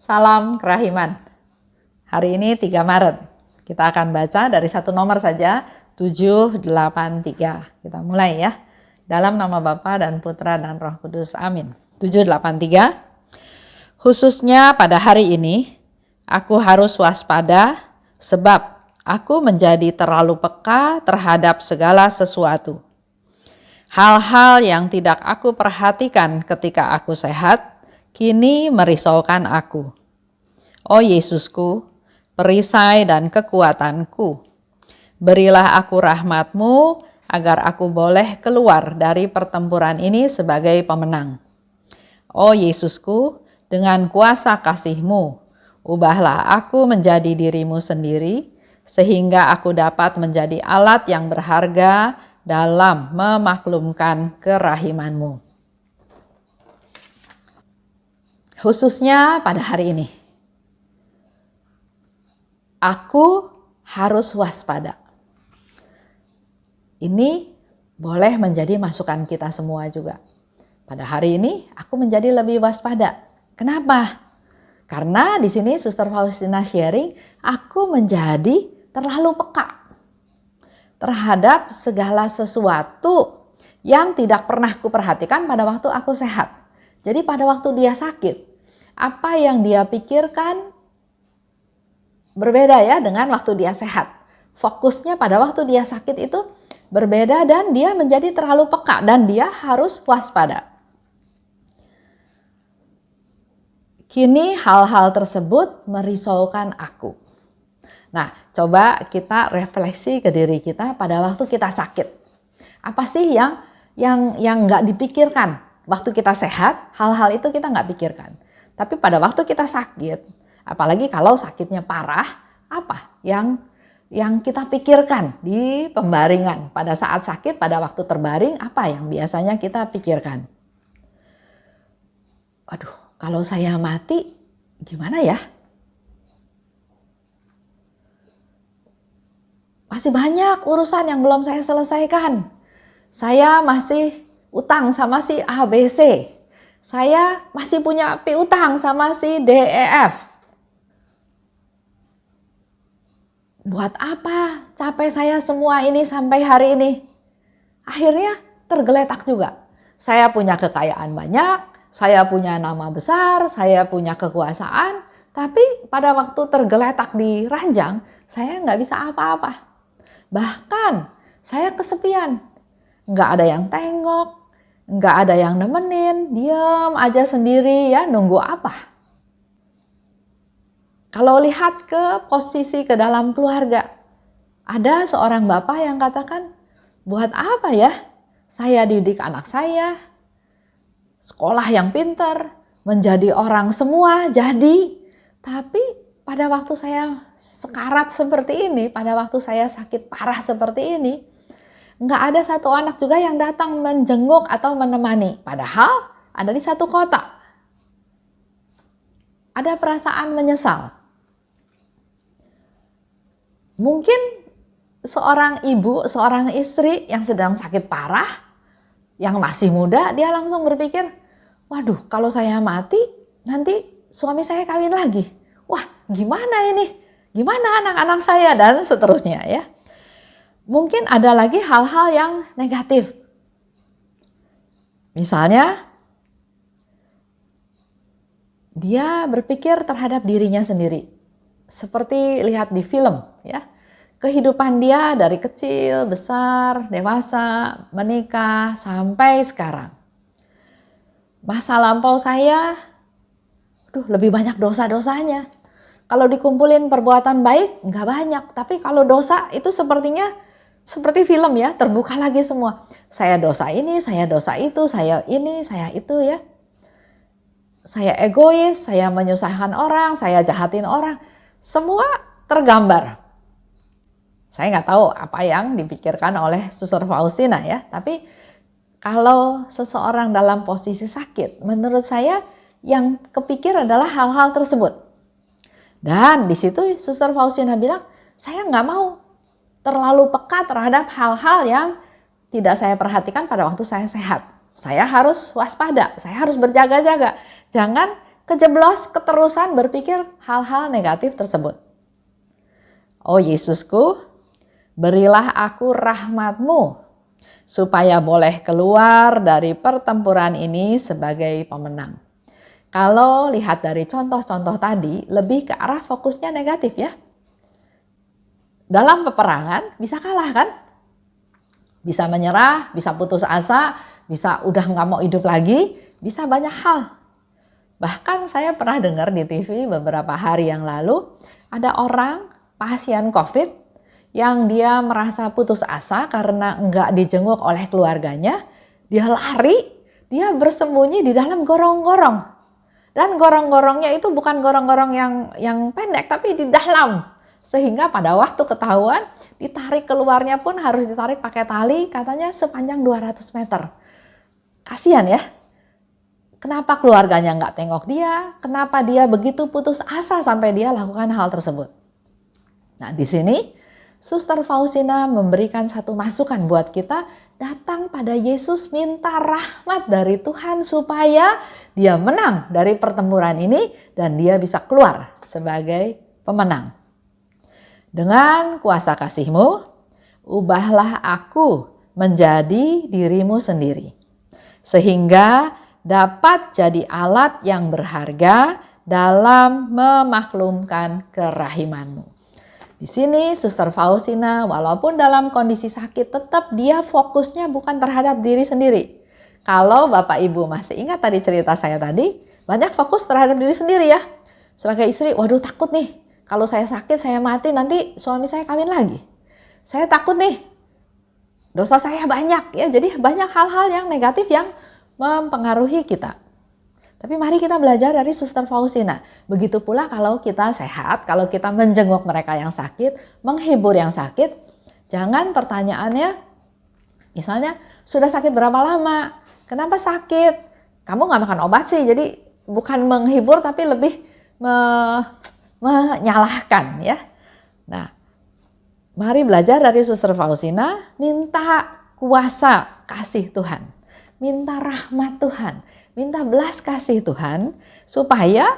Salam kerahiman. Hari ini 3 Maret. Kita akan baca dari satu nomor saja, 783. Kita mulai ya. Dalam nama Bapa dan Putra dan Roh Kudus. Amin. 783. Khususnya pada hari ini, aku harus waspada sebab aku menjadi terlalu peka terhadap segala sesuatu. Hal-hal yang tidak aku perhatikan ketika aku sehat, kini merisaukan aku. Oh Yesusku, perisai dan kekuatanku, berilah aku rahmat-Mu agar aku boleh keluar dari pertempuran ini sebagai pemenang. Oh Yesusku, dengan kuasa kasih-Mu, ubahlah aku menjadi diri-Mu sendiri, sehingga aku dapat menjadi alat yang berharga dalam memaklumkan kerahiman-Mu. Khususnya pada hari ini, aku harus waspada. Ini boleh menjadi masukan kita semua juga. Pada hari ini, aku menjadi lebih waspada. Kenapa? Karena di sini Suster Faustina sharing, aku menjadi terlalu peka terhadap segala sesuatu yang tidak pernah kuperhatikan pada waktu aku sehat. Jadi pada waktu dia sakit, apa yang dia pikirkan berbeda ya dengan waktu dia sehat. Fokusnya pada waktu dia sakit itu berbeda dan dia menjadi terlalu peka dan dia harus waspada. Kini hal-hal tersebut merisaukan aku. Nah, coba kita refleksi ke diri kita pada waktu kita sakit. Apa sih yang nggak dipikirkan? Waktu kita sehat, hal-hal itu kita nggak pikirkan. Tapi pada waktu kita sakit, apalagi kalau sakitnya parah, apa yang kita pikirkan di pembaringan? Pada saat sakit, pada waktu terbaring, apa yang biasanya kita pikirkan? Aduh, kalau saya mati, gimana ya? Masih banyak urusan yang belum saya selesaikan. Saya masih utang sama si ABC. Saya masih punya piutang sama si DEF. Buat apa capek saya semua ini sampai hari ini? Akhirnya tergeletak juga. Saya punya kekayaan banyak, saya punya nama besar, saya punya kekuasaan. Tapi pada waktu tergeletak di ranjang, saya nggak bisa apa-apa. Bahkan saya kesepian. Nggak ada yang tengok. Nggak ada yang nemenin, diam aja sendiri ya, nunggu apa? Kalau lihat ke posisi ke dalam keluarga, ada seorang bapak yang katakan, buat apa ya saya didik anak saya, sekolah yang pintar, menjadi orang semua, jadi. Tapi pada waktu saya sekarat seperti ini, pada waktu saya sakit parah seperti ini, nggak ada satu anak juga yang datang menjenguk atau menemani. Padahal ada di satu kota. Ada perasaan menyesal. Mungkin seorang ibu, seorang istri yang sedang sakit parah, yang masih muda, dia langsung berpikir, waduh kalau saya mati, nanti suami saya kawin lagi. Wah gimana ini? Gimana anak-anak saya? Dan seterusnya ya. Mungkin ada lagi hal-hal yang negatif. Misalnya, dia berpikir terhadap dirinya sendiri. Seperti lihat di film, ya. Kehidupan dia dari kecil, besar, dewasa, menikah, sampai sekarang. Masa lampau saya, lebih banyak dosa-dosanya. Kalau dikumpulin perbuatan baik, nggak banyak. Tapi kalau dosa itu sepertinya seperti film ya, terbuka lagi semua. Saya dosa ini, saya dosa itu, saya ini, saya itu ya. Saya egois, saya menyusahkan orang, saya jahatin orang. Semua tergambar. Saya nggak tahu apa yang dipikirkan oleh Suster Faustina ya. Tapi kalau seseorang dalam posisi sakit, menurut saya yang kepikir adalah hal-hal tersebut. Dan di situ Suster Faustina bilang, saya nggak mau terlalu peka terhadap hal-hal yang tidak saya perhatikan pada waktu saya sehat. Saya harus waspada, saya harus berjaga-jaga. Jangan kejeblos keterusan berpikir hal-hal negatif tersebut. Oh Yesusku, berilah aku rahmat-Mu supaya boleh keluar dari pertempuran ini sebagai pemenang. Kalau lihat dari contoh-contoh tadi, lebih ke arah fokusnya negatif ya. Dalam peperangan bisa kalah kan? Bisa menyerah, bisa putus asa, bisa udah nggak mau hidup lagi, bisa banyak hal. Bahkan saya pernah dengar di TV beberapa hari yang lalu, ada orang pasien COVID yang dia merasa putus asa karena nggak dijenguk oleh keluarganya, dia lari, dia bersembunyi di dalam gorong-gorong. Dan gorong-gorongnya itu bukan gorong-gorong yang pendek, tapi di dalam. Sehingga pada waktu ketahuan, ditarik keluarnya pun harus ditarik pakai tali, katanya sepanjang 200 meter. Kasihan ya. Kenapa keluarganya nggak tengok dia? Kenapa dia begitu putus asa sampai dia lakukan hal tersebut? Nah di sini, Suster Faustina memberikan satu masukan buat kita, datang pada Yesus minta rahmat dari Tuhan supaya dia menang dari pertempuran ini dan dia bisa keluar sebagai pemenang. Dengan kuasa kasih-Mu, ubahlah aku menjadi diri-Mu sendiri, sehingga dapat jadi alat yang berharga dalam memaklumkan kerahiman-Mu. Di sini Suster Faustina walaupun dalam kondisi sakit tetap dia fokusnya bukan terhadap diri sendiri. Kalau Bapak Ibu masih ingat tadi cerita saya tadi, banyak fokus terhadap diri sendiri ya. Sebagai istri, waduh takut nih. Kalau saya sakit, saya mati, nanti suami saya kawin lagi. Saya takut nih, dosa saya banyak ya. Jadi banyak hal-hal yang negatif yang mempengaruhi kita. Tapi mari kita belajar dari Suster Faustina. Begitu pula kalau kita sehat, kalau kita menjenguk mereka yang sakit, menghibur yang sakit, jangan pertanyaannya, misalnya sudah sakit berapa lama? Kenapa sakit? Kamu nggak makan obat sih, jadi bukan menghibur tapi lebih menyalahkan ya. Nah, mari belajar dari Suster Faustina, minta kuasa kasih Tuhan, minta rahmat Tuhan, minta belas kasih Tuhan supaya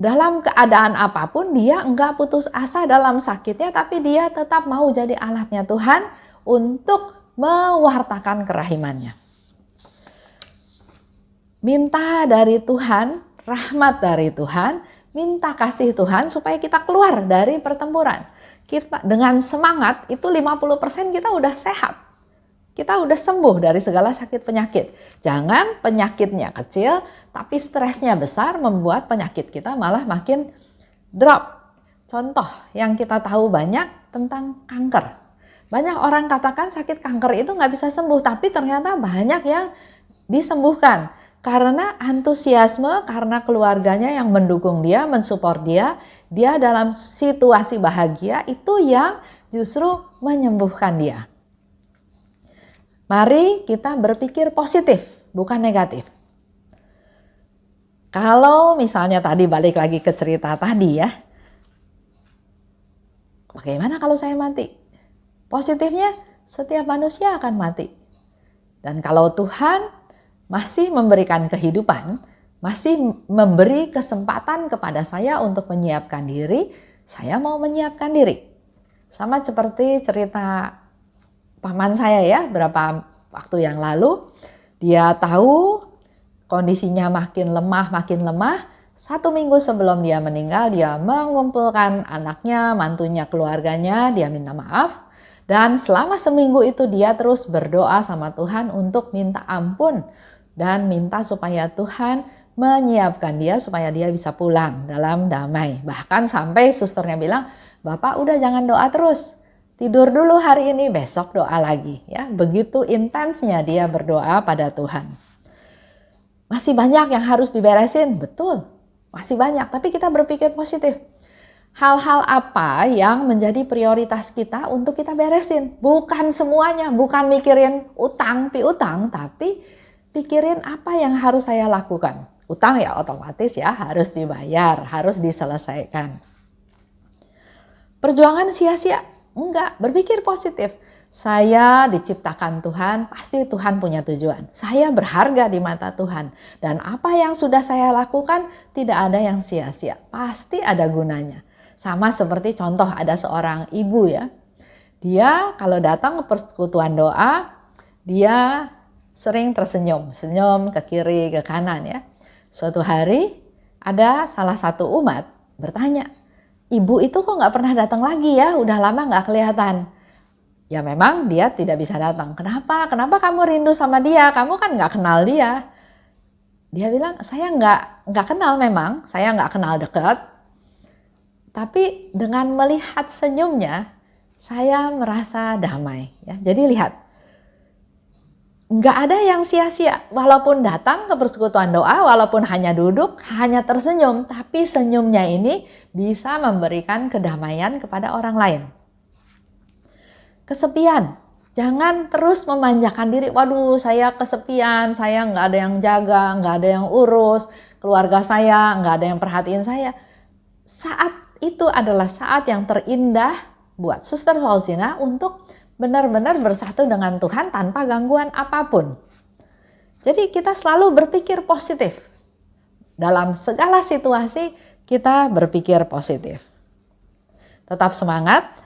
dalam keadaan apapun dia enggak putus asa dalam sakitnya, tapi dia tetap mau jadi alatnya Tuhan untuk mewartakan kerahimannya. Minta dari Tuhan, rahmat dari Tuhan, minta kasih Tuhan supaya kita keluar dari pertempuran. Kita dengan semangat itu 50% kita udah sehat. Kita udah sembuh dari segala sakit penyakit. Jangan penyakitnya kecil, tapi stresnya besar membuat penyakit kita malah makin drop. Contoh yang kita tahu banyak tentang kanker. Banyak orang katakan sakit kanker itu nggak bisa sembuh, tapi ternyata banyak yang disembuhkan. Karena antusiasme, karena keluarganya yang mendukung dia, mensupport dia, dia dalam situasi bahagia itu yang justru menyembuhkan dia. Mari kita berpikir positif, bukan negatif. Kalau misalnya tadi balik lagi ke cerita tadi ya, bagaimana kalau saya mati? Positifnya setiap manusia akan mati. Dan kalau Tuhan masih memberikan kehidupan, masih memberi kesempatan kepada saya untuk menyiapkan diri, saya mau menyiapkan diri. Sama seperti cerita paman saya ya, berapa waktu yang lalu, dia tahu kondisinya makin lemah, 1 minggu sebelum dia meninggal, dia mengumpulkan anaknya, mantunya, keluarganya, dia minta maaf. Dan selama seminggu itu dia terus berdoa sama Tuhan untuk minta ampun dan minta supaya Tuhan menyiapkan dia supaya dia bisa pulang dalam damai. Bahkan sampai susternya bilang, Bapak udah jangan doa terus, tidur dulu hari ini, besok doa lagi. Ya, begitu intensnya dia berdoa pada Tuhan. Masih banyak yang harus diberesin, betul, masih banyak. Tapi kita berpikir positif. Hal-hal apa yang menjadi prioritas kita untuk kita beresin? Bukan semuanya, bukan mikirin utang piutang, tapi pikirin apa yang harus saya lakukan. Utang ya otomatis ya harus dibayar, harus diselesaikan. Perjuangan sia-sia? Enggak, berpikir positif. Saya diciptakan Tuhan, pasti Tuhan punya tujuan. Saya berharga di mata Tuhan. Dan apa yang sudah saya lakukan tidak ada yang sia-sia. Pasti ada gunanya. Sama seperti contoh ada seorang ibu ya. Dia kalau datang ke persekutuan doa, dia sering tersenyum. Senyum ke kiri, ke kanan ya. Suatu hari ada salah satu umat bertanya, ibu itu kok gak pernah datang lagi ya? Udah lama gak kelihatan. Ya memang dia tidak bisa datang. Kenapa? Kenapa kamu rindu sama dia? Kamu kan nggak kenal dia. Dia bilang, saya nggak kenal memang. Saya nggak kenal dekat. Tapi dengan melihat senyumnya, saya merasa damai. Ya, jadi lihat, nggak ada yang sia-sia. Walaupun datang ke persekutuan doa, walaupun hanya duduk, hanya tersenyum. Tapi senyumnya ini bisa memberikan kedamaian kepada orang lain. Kesepian, jangan terus memanjakan diri. Waduh, saya kesepian, saya nggak ada yang jaga, nggak ada yang urus, keluarga saya nggak ada yang perhatiin saya. Saat itu adalah saat yang terindah buat Suster Fauzina untuk benar-benar bersatu dengan Tuhan tanpa gangguan apapun. Jadi kita selalu berpikir positif. Dalam segala situasi kita berpikir positif. Tetap semangat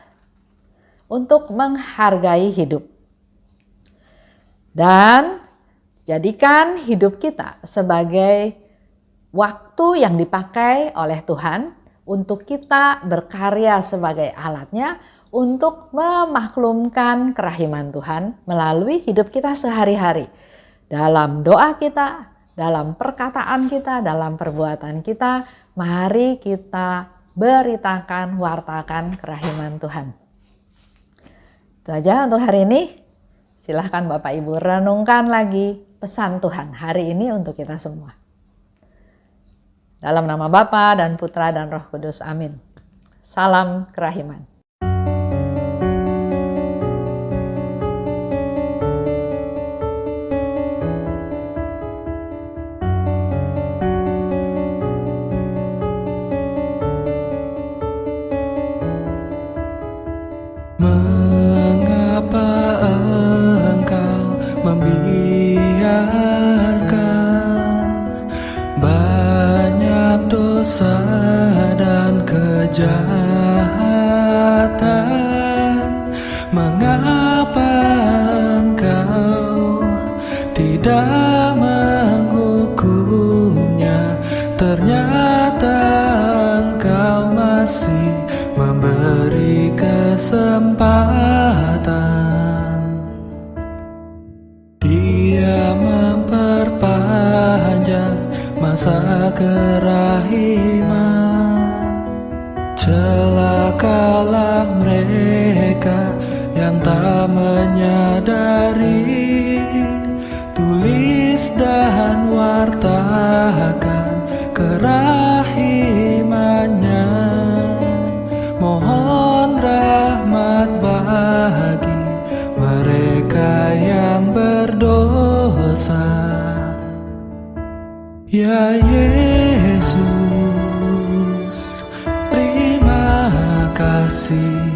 untuk menghargai hidup. Dan jadikan hidup kita sebagai waktu yang dipakai oleh Tuhan untuk kita berkarya sebagai alatnya untuk memaklumkan kerahiman Tuhan melalui hidup kita sehari-hari. Dalam doa kita, dalam perkataan kita, dalam perbuatan kita, mari kita beritakan, wartakan kerahiman Tuhan. Itu aja untuk hari ini. Silahkan Bapak Ibu renungkan lagi pesan Tuhan hari ini untuk kita semua. Dalam nama Bapa dan Putra dan Roh Kudus. Amin. Salam kerahiman. Mengapa engkau membiarkan banyak dosa dan kejahatan? Mengapa engkau tidak menghukumnya? Ternyata engkau masih memberi kesempatan. Dia memperpanjang masa kerahiman. Celakalah mereka yang tak menyadari. Tulis dan wartakan kerahimannya. Mohon rahmat bagi mereka yang berdosa. Ya Yesus, terima kasih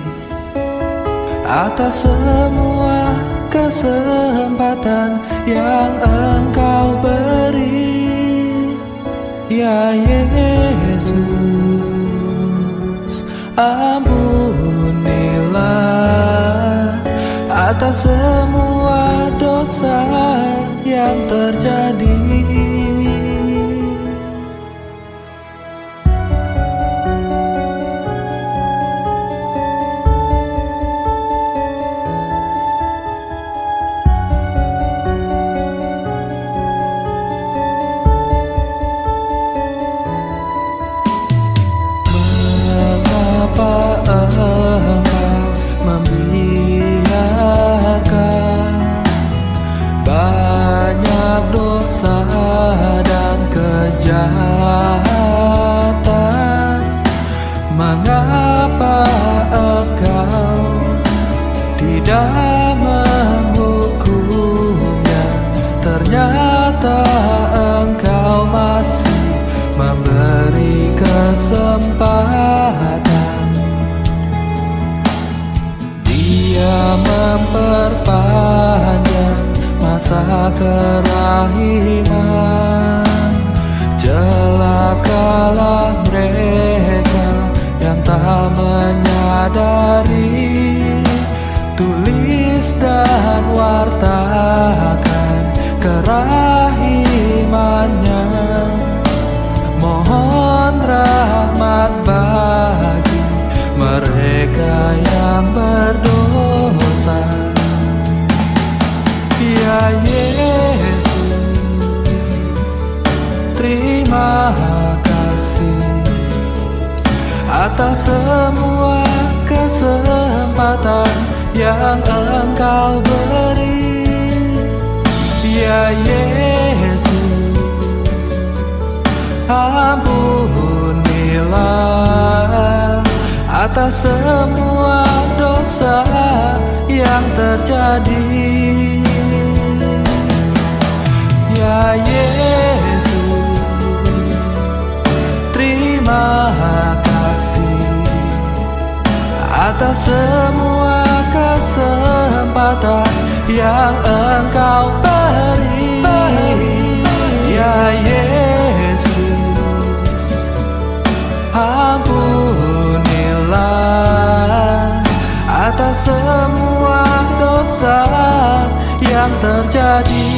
atas semua kesempatan yang Engkau beri. Ya Yesus, ampunilah atas semua dosa yang terjadi. Mengapa engkau membiarkan banyak dosa dan kejahatan? Mengapa engkau tidak menghukumnya? Ternyata engkau masih memberi kesempatan. Dia rasa kerahiman. Celakalah mereka yang tak menyadari, tulis dan wartakan kerahimannya. Mohon rahmat bagi mereka yang berdosa. Ya Yesus, terima kasih atas semua kesempatan yang Engkau beri. Ya Yesus, ampunilah atas semua dosa yang terjadi. Ya Yesus, terima kasih atas semua kesempatan yang Engkau beri. Ya Yesus, ampunilah atas semua dosa yang terjadi.